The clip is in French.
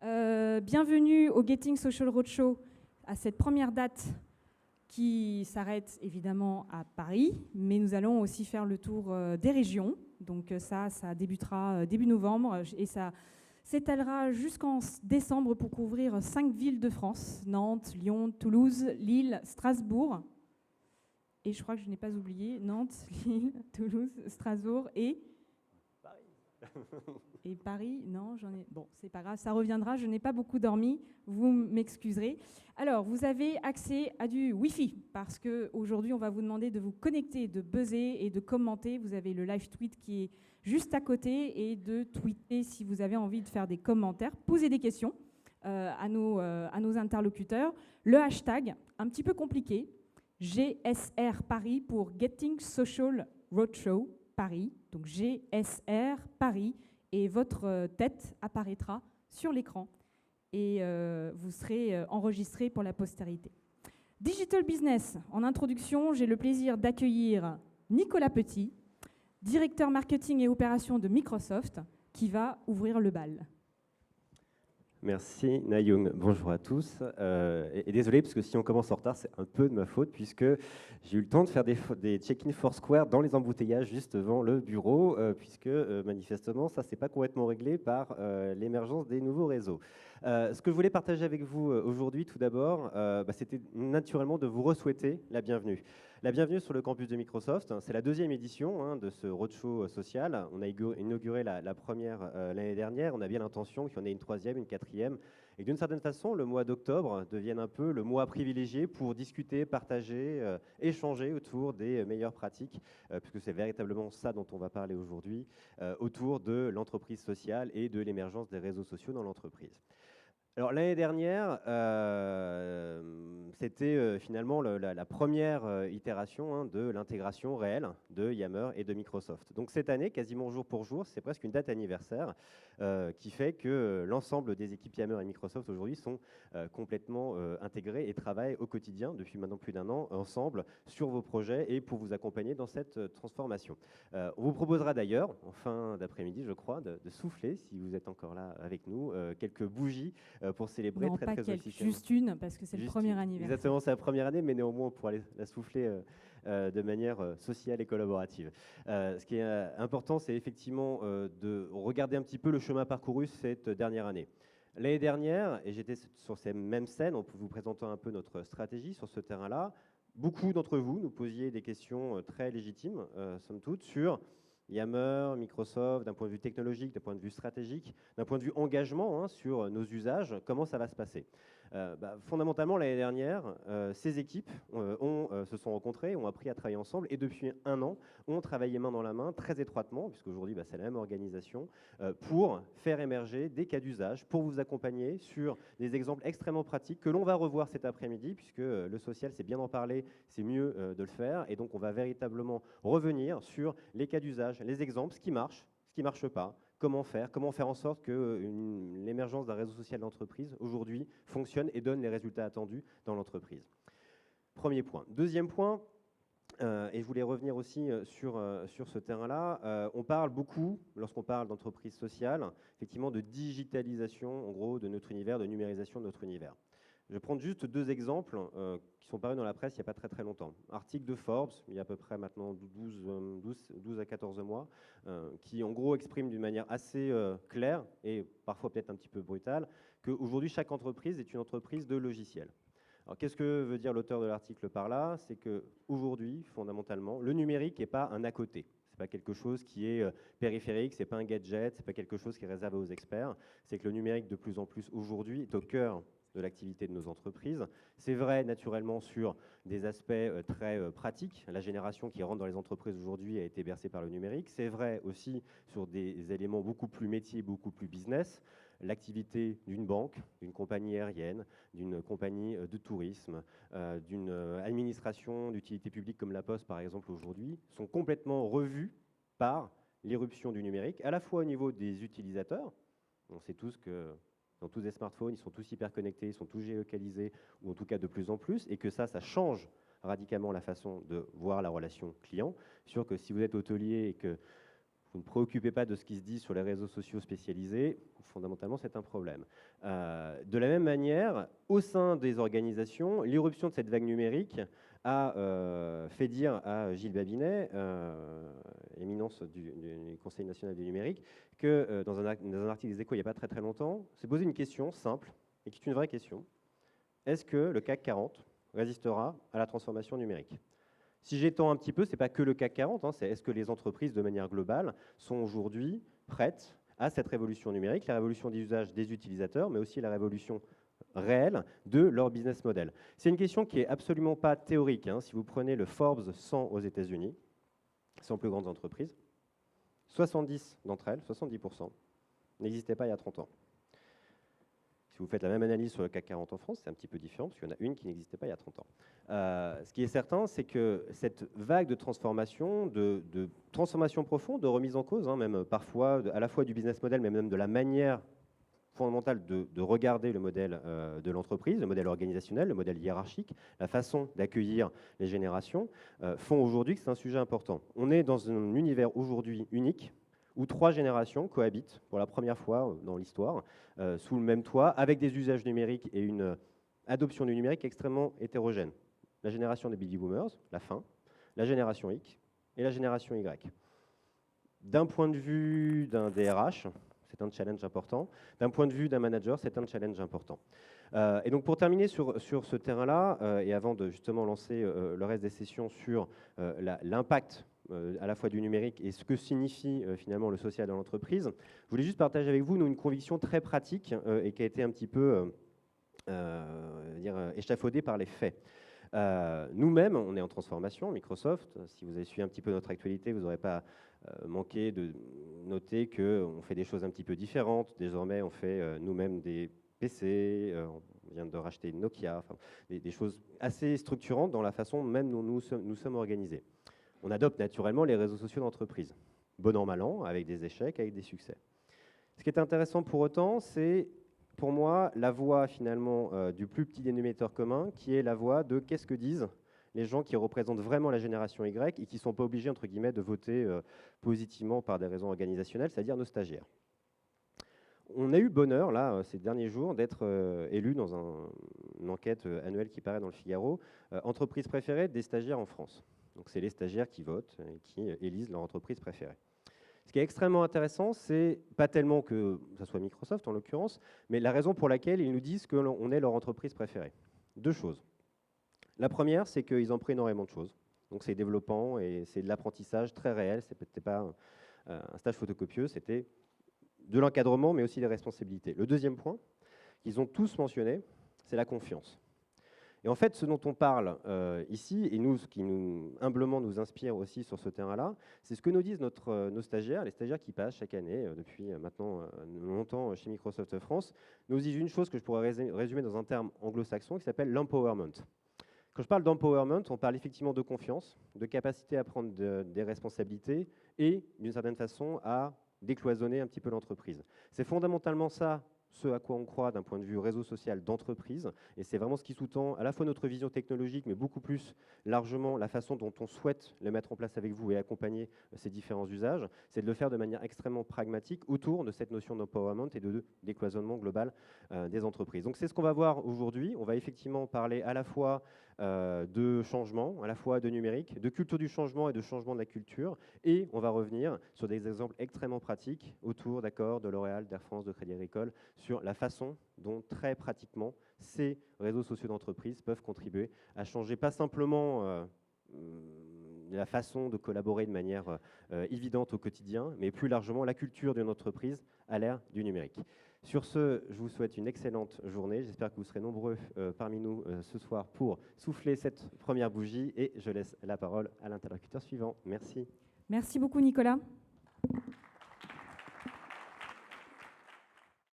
Bienvenue au Getting Social Roadshow, à cette première date qui s'arrête évidemment à Paris, mais nous allons aussi faire le tour des régions. Donc ça débutera début novembre et ça s'étalera jusqu'en décembre pour couvrir 5 villes de France, Nantes, Lyon, Toulouse, Lille, Strasbourg. Et je crois que je n'ai pas oublié Nantes, Lille, Toulouse, Strasbourg et Paris, non, j'en ai... Bon, c'est pas grave, ça reviendra, je n'ai pas beaucoup dormi, vous m'excuserez. Alors, vous avez accès à du Wi-Fi, parce qu'aujourd'hui, on va vous demander de vous connecter, de buzzer et de commenter. Vous avez le live tweet qui est juste à côté et de tweeter si vous avez envie de faire des commentaires, poser des questions à nos interlocuteurs. Le hashtag, un petit peu compliqué, GSR Paris pour Getting Social Roadshow Paris, donc GSR Paris, et votre tête apparaîtra sur l'écran et vous serez enregistré pour la postérité. Digital Business, en introduction, j'ai le plaisir d'accueillir Nicolas Petit, directeur marketing et opération de Microsoft, qui va ouvrir le bal. Merci Nayoung, bonjour à tous. Et désolé parce que si on commence en retard, c'est un peu de ma faute puisque j'ai eu le temps de faire des check-in Foursquare dans les embouteillages juste devant le bureau, puisque manifestement ça s'est pas complètement réglé par l'émergence des nouveaux réseaux. Ce que je voulais partager avec vous aujourd'hui tout d'abord, c'était naturellement de vous re-souhaiter la bienvenue. La bienvenue sur le campus de Microsoft. C'est la deuxième édition de ce roadshow social. On a inauguré la première l'année dernière. On a bien l'intention qu'il y en ait une troisième, une quatrième. Et d'une certaine façon, le mois d'octobre devienne un peu le mois privilégié pour discuter, partager, échanger autour des meilleures pratiques, puisque c'est véritablement ça dont on va parler aujourd'hui, autour de l'entreprise sociale et de l'émergence des réseaux sociaux dans l'entreprise. Alors l'année dernière, c'était finalement la première itération de l'intégration réelle de Yammer et de Microsoft. Donc cette année, quasiment jour pour jour, c'est presque une date anniversaire qui fait que l'ensemble des équipes Yammer et Microsoft aujourd'hui sont complètement intégrées et travaillent au quotidien depuis maintenant plus d'un an ensemble sur vos projets et pour vous accompagner dans cette transformation. On vous proposera d'ailleurs, en fin d'après-midi, je crois, de souffler, si vous êtes encore là avec nous, quelques bougies pour célébrer non, très pas officiellement. juste une, parce que c'est le premier anniversaire. Exactement, c'est la première année, mais néanmoins, on pourra la souffler de manière sociale et collaborative. Ce qui est important, c'est effectivement de regarder un petit peu le chemin parcouru cette dernière année. L'année dernière, et j'étais sur ces mêmes scènes, en vous présentant un peu notre stratégie sur ce terrain-là, beaucoup d'entre vous nous posiez des questions très légitimes, somme toute, sur Yammer, Microsoft, d'un point de vue technologique, d'un point de vue stratégique, d'un point de vue engagement sur nos usages, comment ça va se passer. Fondamentalement, l'année dernière, ces équipes se sont rencontrées, ont appris à travailler ensemble et depuis un an, ont travaillé main dans la main, très étroitement, puisqu'aujourd'hui c'est la même organisation, pour faire émerger des cas d'usage, pour vous accompagner sur des exemples extrêmement pratiques que l'on va revoir cet après-midi, puisque le social, c'est bien d'en parler, c'est mieux de le faire. Et donc, on va véritablement revenir sur les cas d'usage, les exemples, ce qui marche pas, comment faire en sorte que l'émergence d'un réseau social d'entreprise aujourd'hui fonctionne et donne les résultats attendus dans l'entreprise. Premier point. Deuxième point, et je voulais revenir aussi sur ce terrain-là, on parle beaucoup, lorsqu'on parle d'entreprise sociale, effectivement de digitalisation, en gros, de notre univers, de numérisation de notre univers. Je vais prendre juste deux exemples qui sont parus dans la presse il n'y a pas très longtemps. Article de Forbes, il y a à peu près maintenant 12 à 14 mois, qui en gros exprime d'une manière assez claire et parfois peut-être un petit peu brutale qu'aujourd'hui chaque entreprise est une entreprise de logiciels. Alors qu'est-ce que veut dire l'auteur de l'article par là? C'est qu'aujourd'hui, fondamentalement, le numérique n'est pas un à côté. Ce n'est pas quelque chose qui est périphérique, ce n'est pas un gadget, ce n'est pas quelque chose qui est réservé aux experts. C'est que le numérique, de plus en plus aujourd'hui, est au cœur de l'activité de nos entreprises. C'est vrai naturellement sur des aspects très pratiques. La génération qui rentre dans les entreprises aujourd'hui a été bercée par le numérique. C'est vrai aussi sur des éléments beaucoup plus métiers, beaucoup plus business. L'activité d'une banque, d'une compagnie aérienne, d'une compagnie de tourisme, d'une administration d'utilité publique comme la Poste par exemple aujourd'hui, sont complètement revues par l'éruption du numérique, à la fois au niveau des utilisateurs. On sait tous que dans tous les smartphones, ils sont tous hyper connectés, ils sont tous géolocalisés, ou en tout cas de plus en plus, et que ça change radicalement la façon de voir la relation client. Sûr que si vous êtes hôtelier et que vous ne préoccupez pas de ce qui se dit sur les réseaux sociaux spécialisés, fondamentalement, c'est un problème. De la même manière, au sein des organisations, l'irruption de cette vague numérique a fait dire à Gilles Babinet, éminence du Conseil national du numérique, que dans un article des Échos il n'y a pas très très longtemps, s'est posé une question simple, et qui est une vraie question. Est-ce que le CAC 40 résistera à la transformation numérique ? Si j'étends un petit peu, ce n'est pas que le CAC 40, c'est est-ce que les entreprises, de manière globale, sont aujourd'hui prêtes à cette révolution numérique, la révolution des usages des utilisateurs, mais aussi la révolution réelle de leur business model. C'est une question qui n'est absolument pas théorique. Si vous prenez le Forbes 100 aux États-Unis, 100 plus grandes entreprises, 70 d'entre elles, 70%, n'existaient pas il y a 30 ans. Si vous faites la même analyse sur le CAC 40 en France, c'est un petit peu différent, parce qu'il y en a une qui n'existait pas il y a 30 ans. Ce qui est certain, c'est que cette vague de transformation, de transformation profonde, de remise en cause, même parfois, à la fois du business model, mais même de la manière fondamentale de regarder le modèle de l'entreprise, le modèle organisationnel, le modèle hiérarchique, la façon d'accueillir les générations, font aujourd'hui que c'est un sujet important. On est dans un univers aujourd'hui unique, où 3 générations cohabitent pour la première fois dans l'histoire, sous le même toit, avec des usages numériques et une adoption du numérique extrêmement hétérogène. La génération des baby boomers, la fin, la génération X et la génération Y. D'un point de vue d'un DRH, c'est un challenge important. D'un point de vue d'un manager, c'est un challenge important. Et donc pour terminer sur ce terrain-là, et avant de justement lancer le reste des sessions sur l'impact à la fois du numérique et ce que signifie finalement le social dans l'entreprise, je voulais juste partager avec vous une conviction très pratique et qui a été un petit peu échafaudée par les faits. Nous-mêmes, on est en transformation, Microsoft. Si vous avez suivi un petit peu notre actualité, vous n'aurez pas manqué de noter qu'on fait des choses un petit peu différentes. Désormais, on fait nous-mêmes des PC, on vient de racheter Nokia, enfin, des choses assez structurantes dans la façon même dont nous sommes organisés. On adopte naturellement les réseaux sociaux d'entreprise, bon an, mal an, avec des échecs, avec des succès. Ce qui est intéressant pour autant, c'est pour moi la voix finalement du plus petit dénominateur commun, qui est la voix de qu'est-ce que disent les gens qui représentent vraiment la génération Y et qui ne sont pas obligés, entre guillemets, de voter positivement par des raisons organisationnelles, c'est-à-dire nos stagiaires. On a eu bonheur, là, ces derniers jours, d'être élus dans une enquête annuelle qui paraît dans le Figaro, entreprise préférée des stagiaires en France. Donc c'est les stagiaires qui votent et qui élisent leur entreprise préférée. Ce qui est extrêmement intéressant, c'est pas tellement que ça soit Microsoft en l'occurrence, mais la raison pour laquelle ils nous disent qu'on est leur entreprise préférée. 2 choses. La première, c'est qu'ils ont pris énormément de choses. Donc c'est développant et c'est de l'apprentissage très réel. Ce n'était pas un stage photocopieux, c'était de l'encadrement, mais aussi des responsabilités. Le deuxième point qu'ils ont tous mentionné, c'est la confiance. Et en fait, ce dont on parle ici, et nous, ce qui humblement nous inspire aussi sur ce terrain-là, c'est ce que nous disent nos stagiaires, les stagiaires qui passent chaque année, depuis maintenant longtemps chez Microsoft France, nous disent une chose que je pourrais résumer dans un terme anglo-saxon qui s'appelle l'empowerment. Quand je parle d'empowerment, on parle effectivement de confiance, de capacité à prendre des responsabilités et, d'une certaine façon, à décloisonner un petit peu l'entreprise. C'est fondamentalement ça, ce à quoi on croit d'un point de vue réseau social d'entreprise, et c'est vraiment ce qui sous-tend à la fois notre vision technologique, mais beaucoup plus largement la façon dont on souhaite le mettre en place avec vous et accompagner ces différents usages, c'est de le faire de manière extrêmement pragmatique autour de cette notion d'empowerment et de décloisonnement global des entreprises. Donc c'est ce qu'on va voir aujourd'hui. On va effectivement parler à la fois de changement, à la fois de numérique, de culture du changement et de changement de la culture, et on va revenir sur des exemples extrêmement pratiques autour d'Accor, de L'Oréal, d'Air France, de Crédit Agricole, sur la façon dont très pratiquement ces réseaux sociaux d'entreprise peuvent contribuer à changer pas simplement la façon de collaborer de manière évidente au quotidien, mais plus largement la culture d'une entreprise à l'ère du numérique. Sur ce, je vous souhaite une excellente journée. J'espère que vous serez nombreux parmi nous ce soir pour souffler cette première bougie et je laisse la parole à l'interlocuteur suivant. Merci. Merci beaucoup Nicolas.